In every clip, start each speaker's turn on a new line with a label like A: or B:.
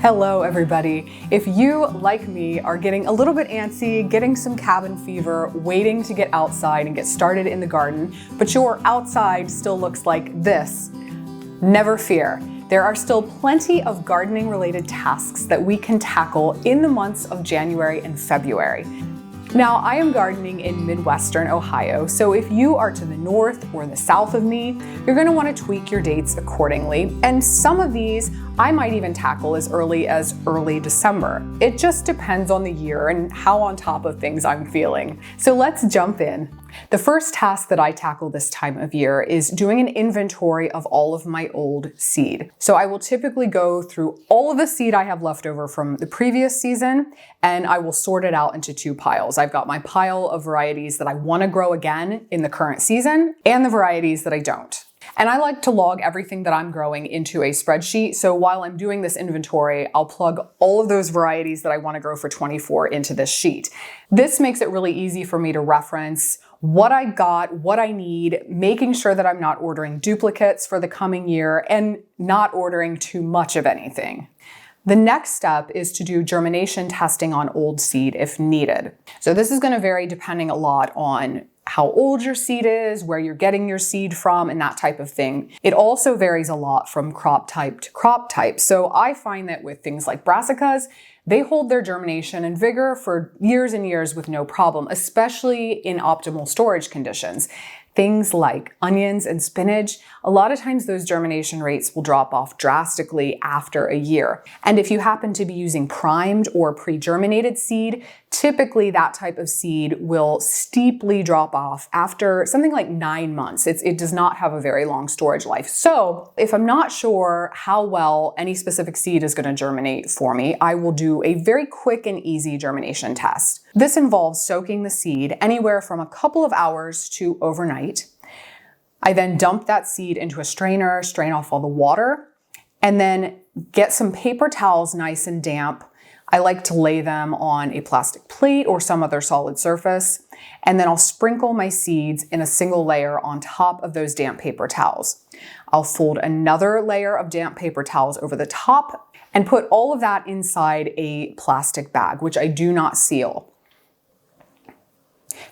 A: Hello everybody. If you, like me, are getting a little bit antsy, getting some cabin fever, waiting to get outside and get started in the garden, but your outside still looks like this, never fear. There are still plenty of gardening related tasks that we can tackle in the months of January and February. Now, I am gardening in Midwestern Ohio, so if you are to the north or the south of me, you're going to want to tweak your dates accordingly. And some of these I might even tackle as early December. It just depends on the year and how on top of things I'm feeling. So let's jump in. The first task that I tackle this time of year is doing an inventory of all of my old seed. So I will typically go through all of the seed I have left over from the previous season, and I will sort it out into two piles. I've got my pile of varieties that I want to grow again in the current season and the varieties that I don't. And I like to log everything that I'm growing into a spreadsheet. So while I'm doing this inventory, I'll plug all of those varieties that I want to grow for 24 into this sheet. This makes it really easy for me to reference what I got, what I need, making sure that I'm not ordering duplicates for the coming year and not ordering too much of anything. The next step is to do germination testing on old seed if needed. So this is going to vary depending a lot on how old your seed is, where you're getting your seed from, and that type of thing. It also varies a lot from crop type to crop type. So I find that with things like brassicas, they hold their germination and vigor for years and years with no problem, especially in optimal storage conditions. Things like onions and spinach, a lot of times those germination rates will drop off drastically after a year. And if you happen to be using primed or pre-germinated seed, typically that type of seed will steeply drop off after something like 9 months. It does not have a very long storage life. So if I'm not sure how well any specific seed is going to germinate for me, I will do a very quick and easy germination test. This involves soaking the seed anywhere from a couple of hours to overnight. I then dump that seed into a strainer, strain off all the water, and then get some paper towels nice and damp. I like to lay them on a plastic plate or some other solid surface, and then I'll sprinkle my seeds in a single layer on top of those damp paper towels. I'll fold another layer of damp paper towels over the top and put all of that inside a plastic bag, which I do not seal.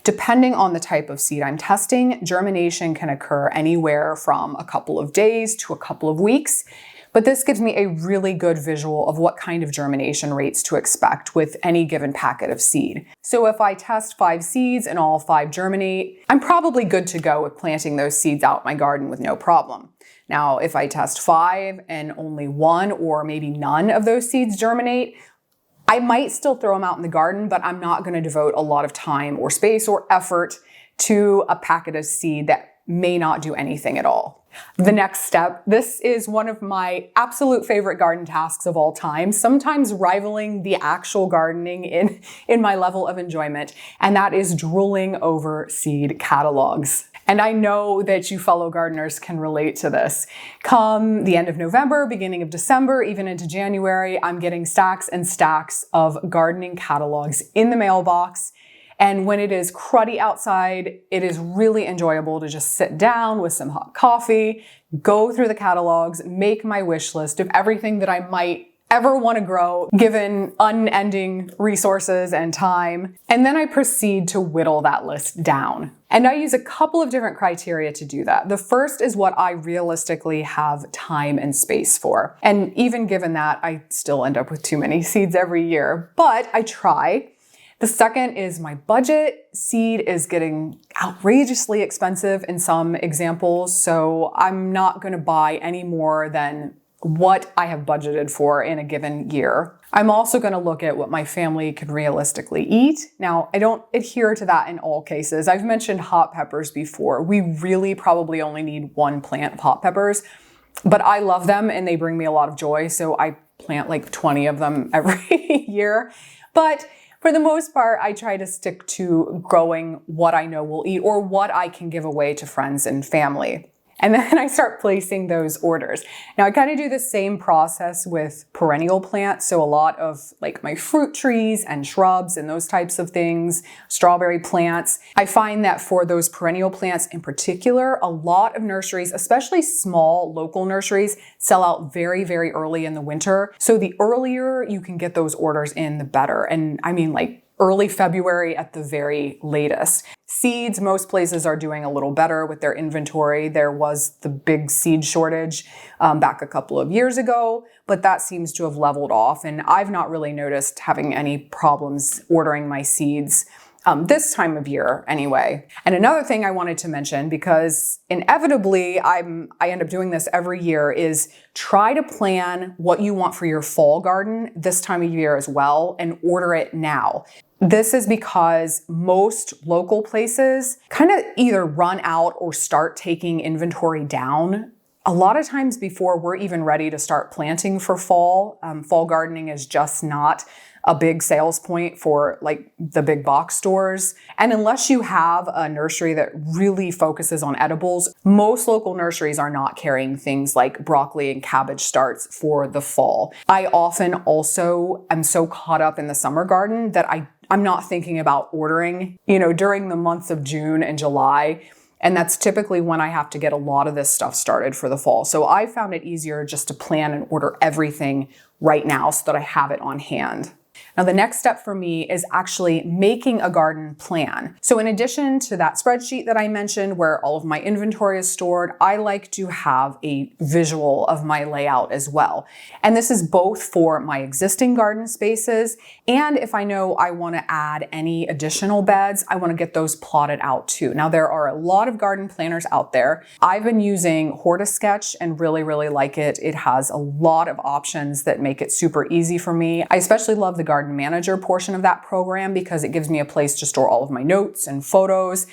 A: Depending on the type of seed I'm testing, germination can occur anywhere from a couple of days to a couple of weeks, but this gives me a really good visual of what kind of germination rates to expect with any given packet of seed. So if I test 5 seeds and all 5 germinate, I'm probably good to go with planting those seeds out in my garden with no problem. Now, if I test 5 and only 1 or maybe none of those seeds germinate, I might still throw them out in the garden, but I'm not going to devote a lot of time or space or effort to a packet of seed that may not do anything at all. The next step, this is one of my absolute favorite garden tasks of all time, sometimes rivaling the actual gardening in my level of enjoyment, and that is drooling over seed catalogs. And I know that you fellow gardeners can relate to this. Come the end of November, beginning of December, even into January, I'm getting stacks and stacks of gardening catalogs in the mailbox. And when it is cruddy outside, it is really enjoyable to just sit down with some hot coffee, go through the catalogs, make my wish list of everything that I might ever want to grow, given unending resources and time. And then I proceed to whittle that list down. And I use a couple of different criteria to do that. The first is what I realistically have time and space for. And even given that, I still end up with too many seeds every year, but I try. The second is my budget. Seed is getting outrageously expensive in some examples, so I'm not going to buy any more than what I have budgeted for in a given year. I'm also going to look at what my family can realistically eat. Now, I don't adhere to that in all cases. I've mentioned hot peppers before. We really probably only need 1 plant of hot peppers, but I love them and they bring me a lot of joy, so I plant like 20 of them every year. But for the most part, I try to stick to growing what I know we'll eat or what I can give away to friends and family. And then I start placing those orders. Now I kind of do the same process with perennial plants. So a lot of like my fruit trees and shrubs and those types of things, strawberry plants. I find that for those perennial plants in particular, a lot of nurseries, especially small local nurseries, sell out very, very early in the winter. So the earlier you can get those orders in, the better. And I mean like early February at the very latest. Seeds, most places are doing a little better with their inventory. There was the big seed shortage back a couple of years ago, but that seems to have leveled off. And I've not really noticed having any problems ordering my seeds this time of year anyway. And another thing I wanted to mention, because inevitably I end up doing this every year, is try to plan what you want for your fall garden this time of year as well and order it now. This is because most local places kind of either run out or start taking inventory down a lot of times before we're even ready to start planting for fall. Fall gardening is just not a big sales point for like the big box stores. And unless you have a nursery that really focuses on edibles, most local nurseries are not carrying things like broccoli and cabbage starts for the fall. I often also am so caught up in the summer garden that I'm not thinking about ordering, during the months of June and July. And that's typically when I have to get a lot of this stuff started for the fall. So I found it easier just to plan and order everything right now so that I have it on hand. Now, the next step for me is actually making a garden plan. So in addition to that spreadsheet that I mentioned where all of my inventory is stored, I like to have a visual of my layout as well. And this is both for my existing garden spaces, and if I know I want to add any additional beds, I want to get those plotted out too. Now, there are a lot of garden planners out there. I've been using HortiSketch and really, really like it. It has a lot of options that make it super easy for me. I especially love the garden manager portion of that program because it gives me a place to store all of my notes and photos.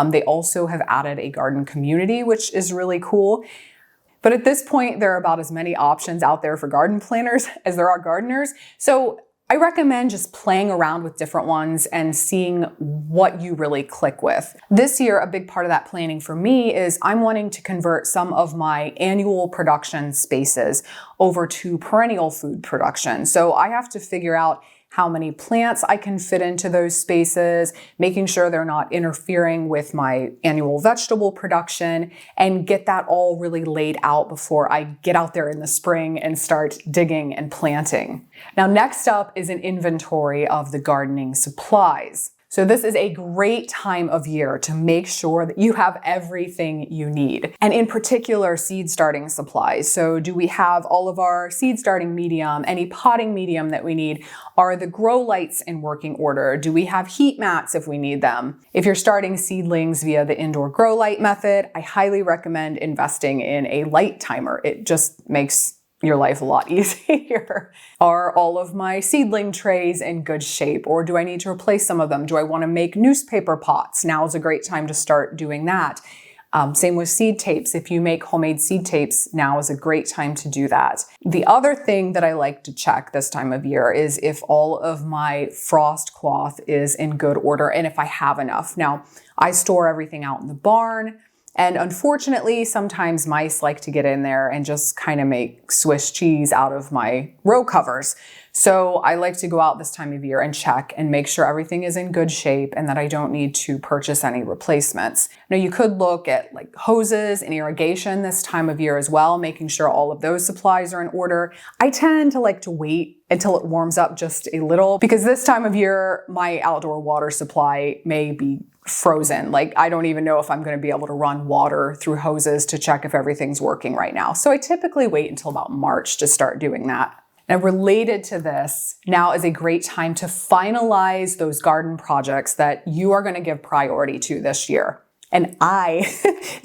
A: They also have added a garden community, which is really cool. But at this point, there are about as many options out there for garden planners as there are gardeners. So I recommend just playing around with different ones and seeing what you really click with. This year, a big part of that planning for me is I'm wanting to convert some of my annual production spaces over to perennial food production. So I have to figure out how many plants I can fit into those spaces, making sure they're not interfering with my annual vegetable production, and get that all really laid out before I get out there in the spring and start digging and planting. Now, next up is an inventory of the gardening supplies. So this is a great time of year to make sure that you have everything you need. And in particular, seed starting supplies. So do we have all of our seed starting medium, any potting medium that we need? Are the grow lights in working order? Do we have heat mats if we need them? If you're starting seedlings via the indoor grow light method, I highly recommend investing in a light timer. It just makes your life a lot easier. Are all of my seedling trays in good shape, or do I need to replace some of them? Do I want to make newspaper pots? Now is a great time to start doing that. Same with seed tapes. If you make homemade seed tapes, now is a great time to do that. The other thing that I like to check this time of year is if all of my frost cloth is in good order and if I have enough. Now, I store everything out in the barn. And unfortunately, sometimes mice like to get in there and just kind of make Swiss cheese out of my row covers. So I like to go out this time of year and check and make sure everything is in good shape and that I don't need to purchase any replacements. Now, you could look at like hoses and irrigation this time of year as well, making sure all of those supplies are in order. I tend to like to wait until it warms up just a little because this time of year, my outdoor water supply may be frozen. Like I don't even know if I'm going to be able to run water through hoses to check if everything's working right now. So I typically wait until about March to start doing that. Now, related to this, now is a great time to finalize those garden projects that you are going to give priority to this year. And I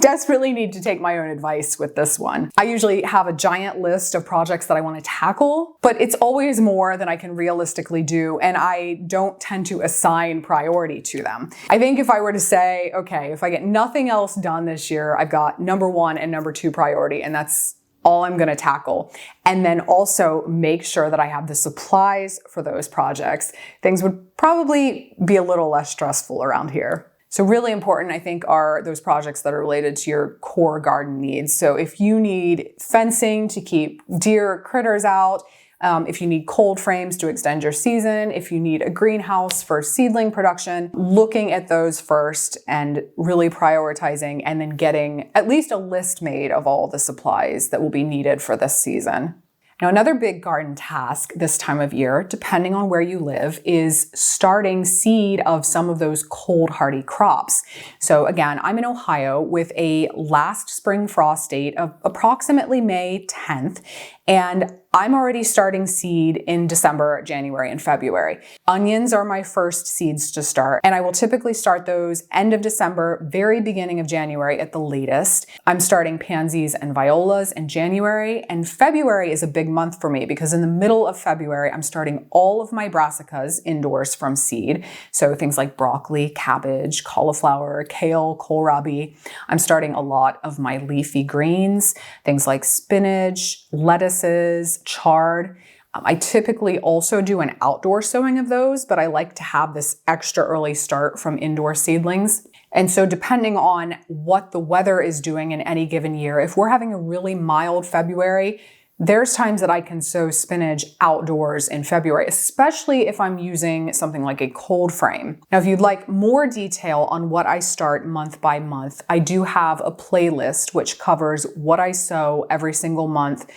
A: desperately need to take my own advice with this one. I usually have a giant list of projects that I want to tackle, but it's always more than I can realistically do, and I don't tend to assign priority to them. I think if I were to say, okay, if I get nothing else done this year, I've got number 1 and number 2 priority, and that's all I'm going to tackle. And then also make sure that I have the supplies for those projects. Things would probably be a little less stressful around here. So really important, I think, are those projects that are related to your core garden needs. So if you need fencing to keep deer or critters out, if you need cold frames to extend your season, if you need a greenhouse for seedling production, looking at those first and really prioritizing and then getting at least a list made of all the supplies that will be needed for this season. Now, another big garden task this time of year, depending on where you live, is starting seed of some of those cold hardy crops. So again, I'm in Ohio with a last spring frost date of approximately May 10th, and I'm already starting seed in December, January, and February. Onions are my first seeds to start, and I will typically start those end of December, very beginning of January at the latest. I'm starting pansies and violas in January, and February is a big month for me because in the middle of February, I'm starting all of my brassicas indoors from seed. So things like broccoli, cabbage, cauliflower, kale, kohlrabi. I'm starting a lot of my leafy greens, things like spinach, lettuces, chard. I typically also do an outdoor sowing of those, but I like to have this extra early start from indoor seedlings. And so depending on what the weather is doing in any given year, if we're having a really mild February, there's times that I can sow spinach outdoors in February, especially if I'm using something like a cold frame. Now, if you'd like more detail on what I start month by month, I do have a playlist which covers what I sow every single month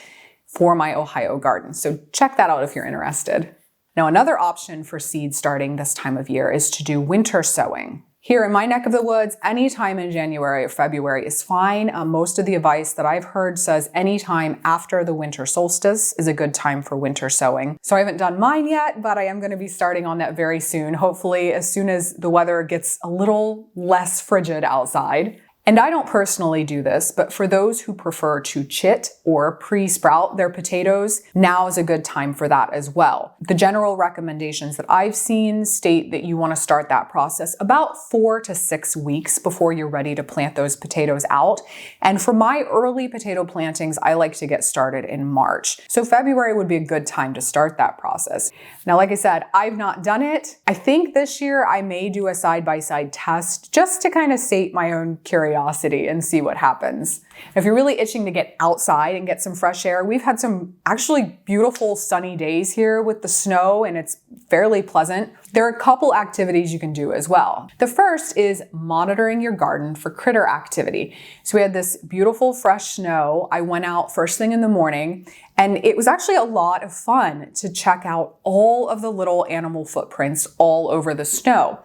A: for my Ohio garden. So check that out if you're interested. Now, another option for seed starting this time of year is to do winter sowing. Here in my neck of the woods, anytime in January or February is fine. Most of the advice that I've heard says anytime after the winter solstice is a good time for winter sowing. So I haven't done mine yet, but I am going to be starting on that very soon. Hopefully as soon as the weather gets a little less frigid outside. And I don't personally do this, but for those who prefer to chit or pre-sprout their potatoes, now is a good time for that as well. The general recommendations that I've seen state that you want to start that process about 4 to 6 weeks before you're ready to plant those potatoes out. And for my early potato plantings, I like to get started in March. So February would be a good time to start that process. Now, like I said, I've not done it. I think this year I may do a side-by-side test just to kind of sate my own curiosity and see what happens. If you're really itching to get outside and get some fresh air, we've had some actually beautiful sunny days here with the snow and it's fairly pleasant. There are a couple activities you can do as well. The first is monitoring your garden for critter activity. So we had this beautiful fresh snow. I went out first thing in the morning and it was actually a lot of fun to check out all of the little animal footprints all over the snow.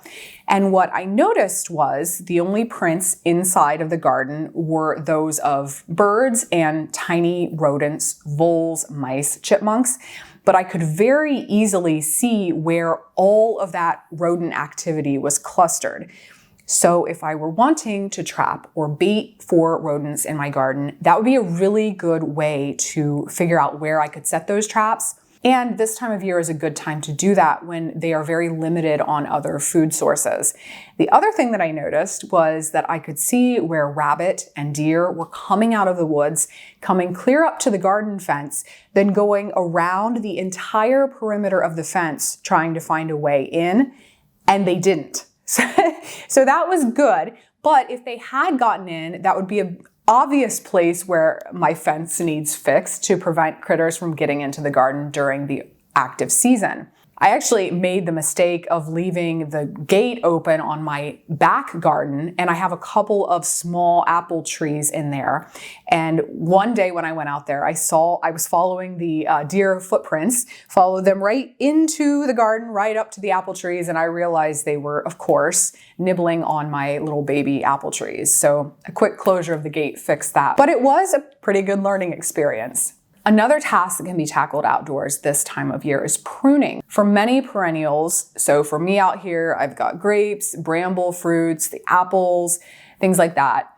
A: And what I noticed was the only prints inside of the garden were those of birds and tiny rodents, voles, mice, chipmunks. But I could very easily see where all of that rodent activity was clustered. So if I were wanting to trap or bait for rodents in my garden, that would be a really good way to figure out where I could set those traps. And this time of year is a good time to do that when they are very limited on other food sources. The other thing that I noticed was that I could see where rabbit and deer were coming out of the woods, coming clear up to the garden fence, then going around the entire perimeter of the fence, trying to find a way in, and they didn't. So that was good. But if they had gotten in, that would be an obvious place where my fence needs fixed to prevent critters from getting into the garden during the active season. I actually made the mistake of leaving the gate open on my back garden, and I have a couple of small apple trees in there. And one day when I went out there, I was following the deer footprints, followed them right into the garden, right up to the apple trees, and I realized they were, of course, nibbling on my little baby apple trees. So a quick closure of the gate fixed that. But it was a pretty good learning experience. Another task that can be tackled outdoors this time of year is pruning. For many perennials, so for me out here, I've got grapes, bramble fruits, the apples, things like that,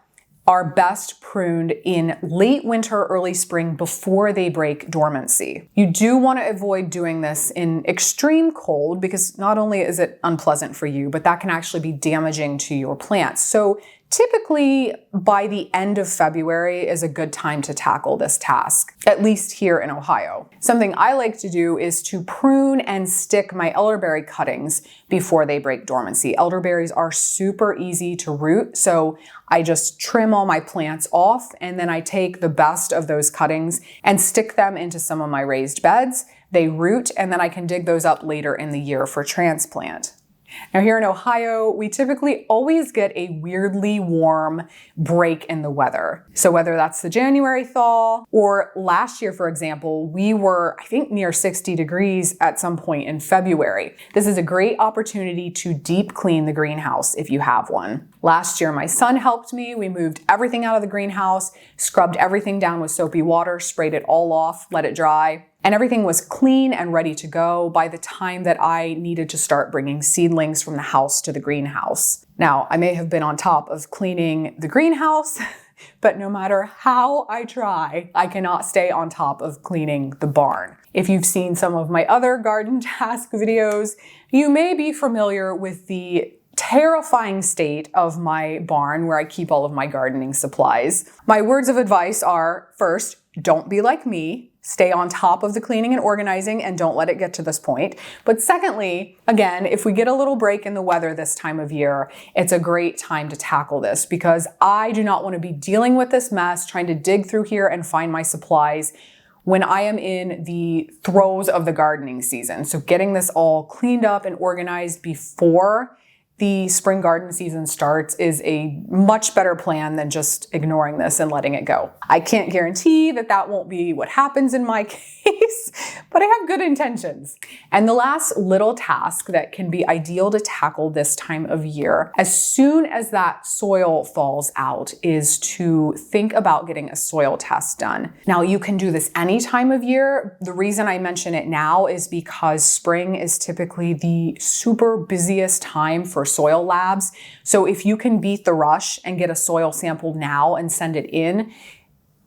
A: are best pruned in late winter, early spring before they break dormancy. You do want to avoid doing this in extreme cold because not only is it unpleasant for you, but that can actually be damaging to your plants. So typically by the end of February is a good time to tackle this task, at least here in Ohio. Something I like to do is to prune and stick my elderberry cuttings before they break dormancy. Elderberries are super easy to root, so I just trim all my plants off and then I take the best of those cuttings and stick them into some of my raised beds. They root and then I can dig those up later in the year for transplant. Now here in Ohio, we typically always get a weirdly warm break in the weather. So whether that's the January thaw or last year, for example, we were, I think, near 60 degrees at some point in February. This is a great opportunity to deep clean the greenhouse if you have one. Last year, my son helped me. We moved everything out of the greenhouse, scrubbed everything down with soapy water, sprayed it all off, let it dry. And everything was clean and ready to go by the time that I needed to start bringing seedlings from the house to the greenhouse. Now, I may have been on top of cleaning the greenhouse, but no matter how I try, I cannot stay on top of cleaning the barn. If you've seen some of my other garden task videos, you may be familiar with the terrifying state of my barn where I keep all of my gardening supplies. My words of advice are, first, don't be like me. Stay on top of the cleaning and organizing and don't let it get to this point. But secondly, again, if we get a little break in the weather this time of year, it's a great time to tackle this because I do not want to be dealing with this mess, trying to dig through here and find my supplies when I am in the throes of the gardening season. So getting this all cleaned up and organized before the spring garden season starts is a much better plan than just ignoring this and letting it go. I can't guarantee that that won't be what happens in my case, but I have good intentions. And the last little task that can be ideal to tackle this time of year, as soon as that soil falls out, is to think about getting a soil test done. Now, you can do this any time of year. The reason I mention it now is because spring is typically the super busiest time for soil labs. So if you can beat the rush and get a soil sample now and send it in,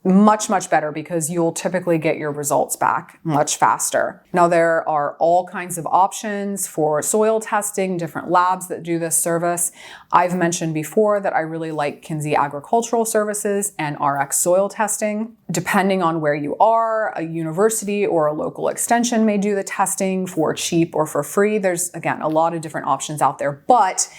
A: much better because you'll typically get your results back much faster. Now there are all kinds of options for soil testing, different labs that do this service. I've mentioned before that I really like Kinsey Agricultural Services and RX Soil Testing. Depending on where you are, a university or a local extension may do the testing for cheap or for free. There's, again, a lot of different options out there, but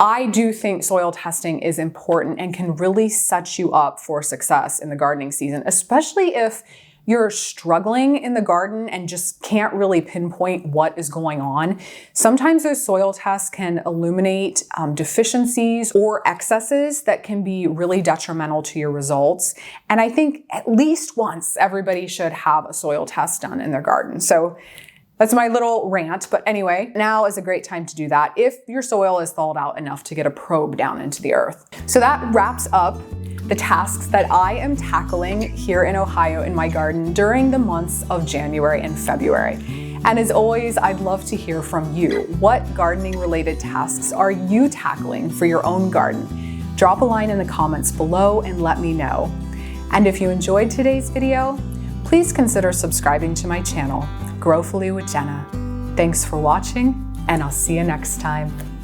A: I do think soil testing is important and can really set you up for success in the gardening season, especially if you're struggling in the garden and just can't really pinpoint what is going on. Sometimes those soil tests can illuminate deficiencies or excesses that can be really detrimental to your results. And I think at least once everybody should have a soil test done in their garden. So that's my little rant, but anyway, now is a great time to do that if your soil is thawed out enough to get a probe down into the earth. So that wraps up the tasks that I am tackling here in Ohio in my garden during the months of January and February. And as always, I'd love to hear from you. What gardening related tasks are you tackling for your own garden? Drop a line in the comments below and let me know. And if you enjoyed today's video, please consider subscribing to my channel, Growfully with Jenna. Thanks for watching, and I'll see you next time.